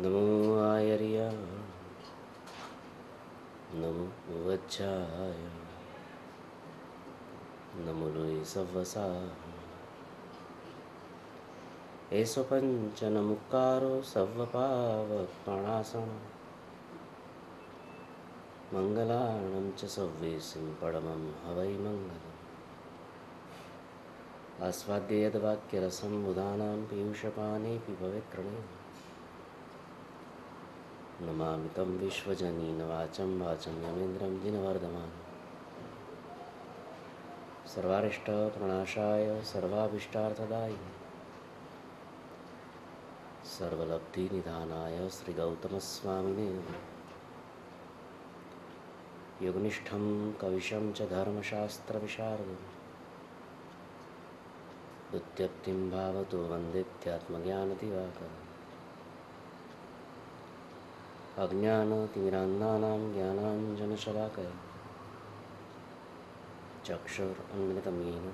नमो आयर्या नमो वज्राय नमो लोय सव्वसा एषो पञ्चनमुक्कारो सव्वपावकणासन मङ्गलानं च सव्वेसिं परमं हवै मङ्गलम् आस्वाद्य यद्वाक्यरसं बुधानां पीयूषपानेऽपि भवेत्प्रणयः नमामि तं विश्वजनीन वाचं वाचं यमेन्द्रं जिनवर्धमानं सर्वारिष्टप्रणाशाय सर्वाभीष्टार्थदायिने सर्वलब्धिनिधानाय श्रीगौतमस्वामिने योगनिष्ठं कविशं च धर्मशास्त्रविशारदम् दुत्यप्तिं भावतो वन्दित्यात्मज्ञानदिवाकरम् अज्ञानतिमिरान्धानां ज्ञानाञ्जनशलाकया चक्षुरुन्मिलितं येन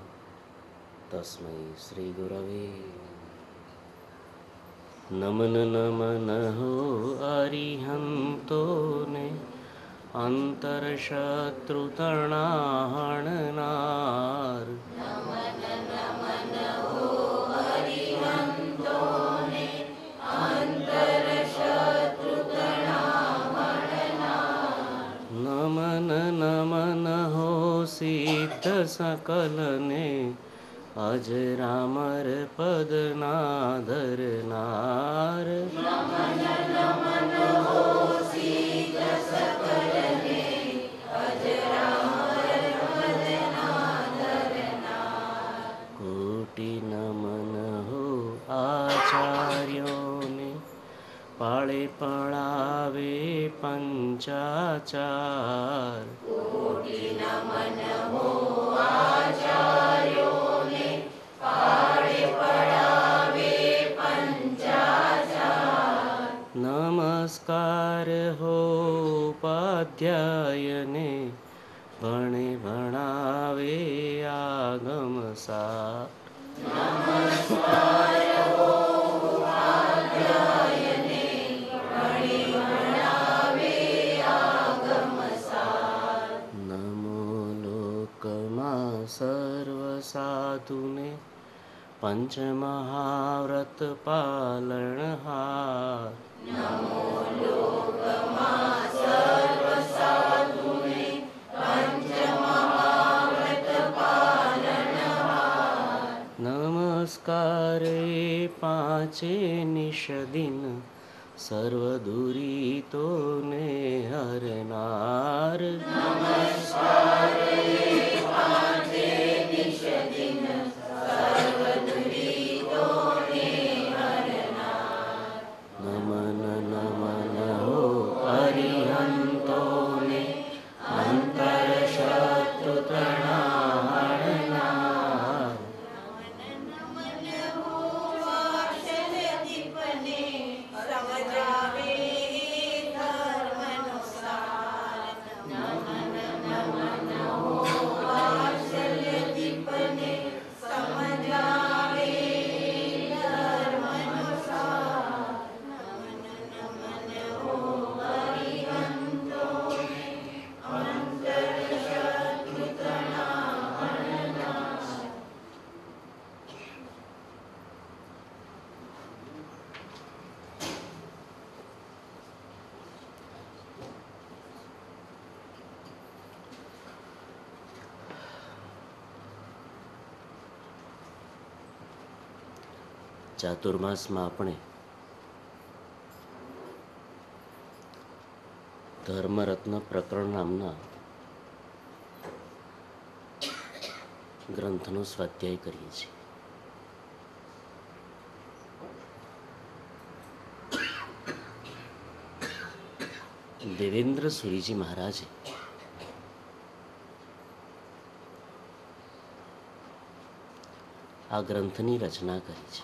तस्मै श्रीगुरवे नमन नमन हो अरिहंतो ने अंतरशत्रुतर्णाहरणार नमन नमन हो सिद्ध सकलने अजरामर पदनादरनार नमन नमन हो सिद्ध सकलने अजरामर पदनादरनार कोटि नमन हो आचार्यों ने पाळे पढ़ावे पंचाचार कोटि नमन हो आचार्यों ने पाळे पढ़ावे पंचाचार नमस्कार हो उपाध्याय ने भणे भणावे आगमसार नमस्कार हो उपाध्याय ने भणे भणावे आगमसार नमो लोकमा सर्वसाधुने पंचमहाव्रत पालनहार नमो लोकमा सर्वसाधुने पंचमहाव्रत पालनहार नमस्कारे पांचे निषदिन सर्वदुरितो ने हरनार नमस्कारे पांचे निषदिन सर्वदुरितो ने हरनार नमन नमन हो अरिहंतो ने अंतरशत्रुतर्णाहरणार नमन हो वात्सल्यदीपने समजावे धर्मनुसार नमन नमन हो ચાતુર્માસમાં આપણે ધર્મરત્ન પ્રકરણ નામના ગ્રંથનો સ્વાધ્યાય કરીએ છીએ. દેવેન્દ્ર સુરીજી મહારાજે આ ગ્રંથની રચના કરી છે.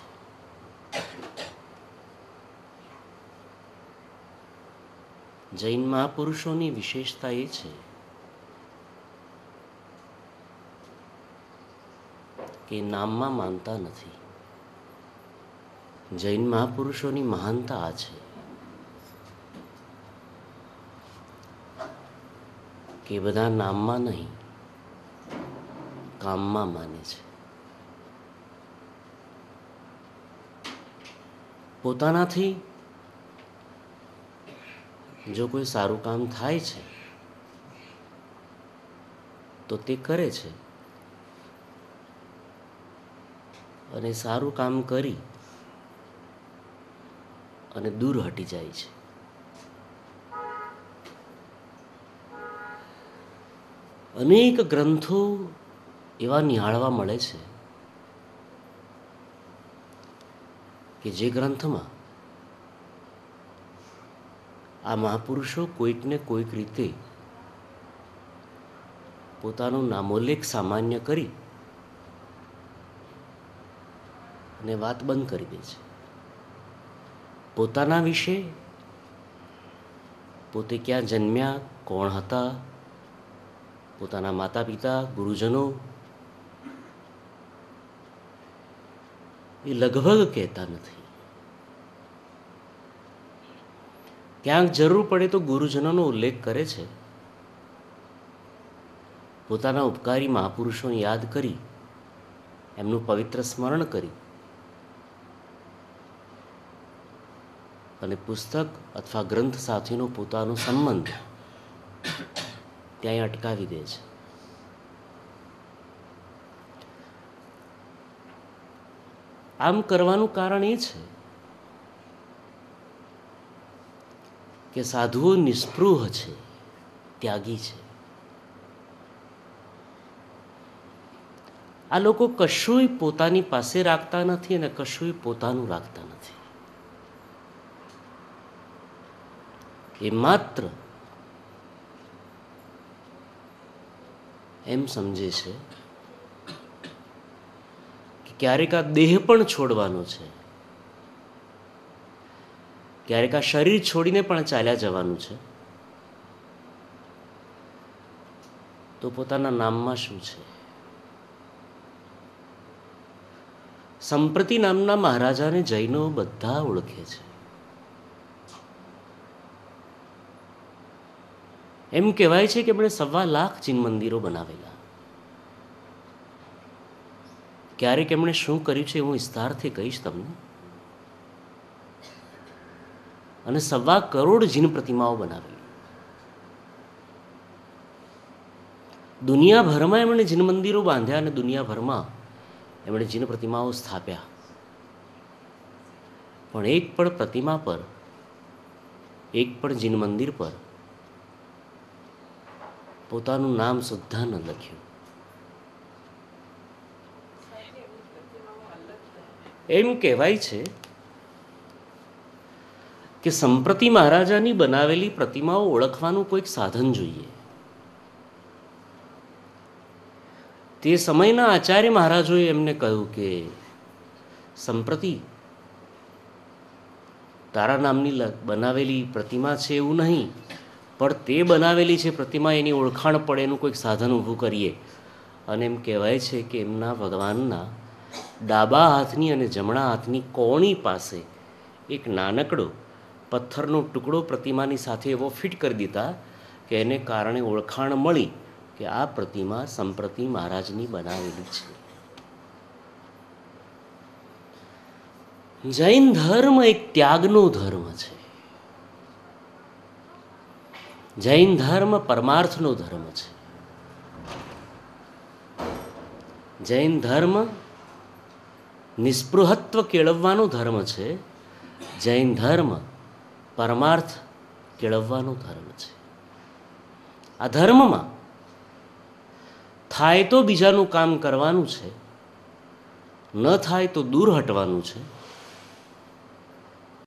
જૈન મહાપુરુષોની વિશેષતા એ છે કે નામમાં માનતા નથી. જૈન મહાપુરુષોની મહાનતા આ છે કે બધા નામમાં નહીં, કામમાં માને છે. પોતાનાથી જો કોઈ સારું કામ થાય છે તો તે કરે છે અને સારું કામ કરી અને દૂર હટી જાય છે. અનેક ગ્રંથો એવા નિહાળવા મળે છે કે જે ગ્રંથમાં આ મહાપુરુષો કોઈકને કોઈક રીતે પોતાનો નામોલ્લેખ સામાન્ય કરી અને વાત બંધ કરી દે છે. પોતાના વિશે, પોતે ક્યાં જન્મ્યા, કોણ હતા, પોતાના માતા પિતા, ગુરુજનો એ લગભગ કહેતા નથી. ક્યાંક જરૂર પડે તો ગુરુજનોનો ઉલ્લેખ કરે છે. પોતાના ઉપકારી મહાપુરુષોને યાદ કરી, એમનું પવિત્ર સ્મરણ કરી અને પુસ્તક અથવા ગ્રંથ સાથેનો પોતાનો સંબંધ ત્યાં અટકાવી દે છે. આમ કરવાનું કારણ એ છે કે સાધુઓ નિસ્પૃહ છે, ત્યાગી છે. આ લોકો કશુંય પોતાની પાસે રાખતા નથી અને કશુંય પોતાનું રાખતા નથી. એ માત્ર એમ સમજે છે કે ક્યારેક આ દેહ પણ છોડવાનો છે, ક્યારેક આ શરીર છોડીને પણ ચાલ્યા જવાનું છે, તો પોતાના નામમાં શું છે? સંપ્રતિ નામના મહારાજાને જૈનો બધા ઓળખે છે. એમ કહેવાય છે કે એમણે 1.25 જીન મંદિરો બનાવેલા. ક્યારેક એમણે શું કર્યું છે હું વિસ્તારથી કહીશ તમને. અને 1.25 કરોડ જીન પ્રતિમાઓ બનાવેલી. દુનિયાભરમાં એમણે જીન મંદિરો બાંધ્યા અને દુનિયાભરમાં એમણે જીન પ્રતિમાઓ સ્થાપ્યા. પણ એક પણ પ્રતિમા પર, એક પણ જીન મંદિર પર પોતાનું નામ સુદ્ધા ન લખ્યું. એમ કહેવાય છે કે સંપ્રતિ મહારાજાની બનાવેલી પ્રતિમાઓ ઓળખવાનું કોઈક સાધન જોઈએ. તે સમયના આચાર્ય મહારાજોએ એમને કહ્યું કે સંપ્રતિ, તારા નામની બનાવેલી પ્રતિમા છે એવું નહીં, પણ તે બનાવેલી છે પ્રતિમા, એની ઓળખાણ પડે એનું કોઈક સાધન ઊભું કરીએ. અને એમ કહેવાય છે કે એમના ભગવાનના ડાબા હાથની અને જમણા હાથની કોણી પાસે એક નાનકડો પથ્થરનો ટુકડો પ્રતિમાની સાથે એવો ફિટ કરી દીધા કે એને કારણે ઓળખાણ મળી કે આ પ્રતિમા સંપ્રતિ મહારાજની બનાવેલી છે. જૈન ધર્મ એક ત્યાગનો ધર્મ છે. જૈન ધર્મ પરમાર્થનો ધર્મ છે. જૈન ધર્મ નિસ્પૃહત્વ કેળવવાનો ધર્મ છે. જૈન ધર્મ પરમાર્થ કેળવવાનો ધર્મ છે. આ ધર્મમાં થાય તો બીજાનું કામ કરવાનું છે, ન થાય તો દૂર હટવાનું છે.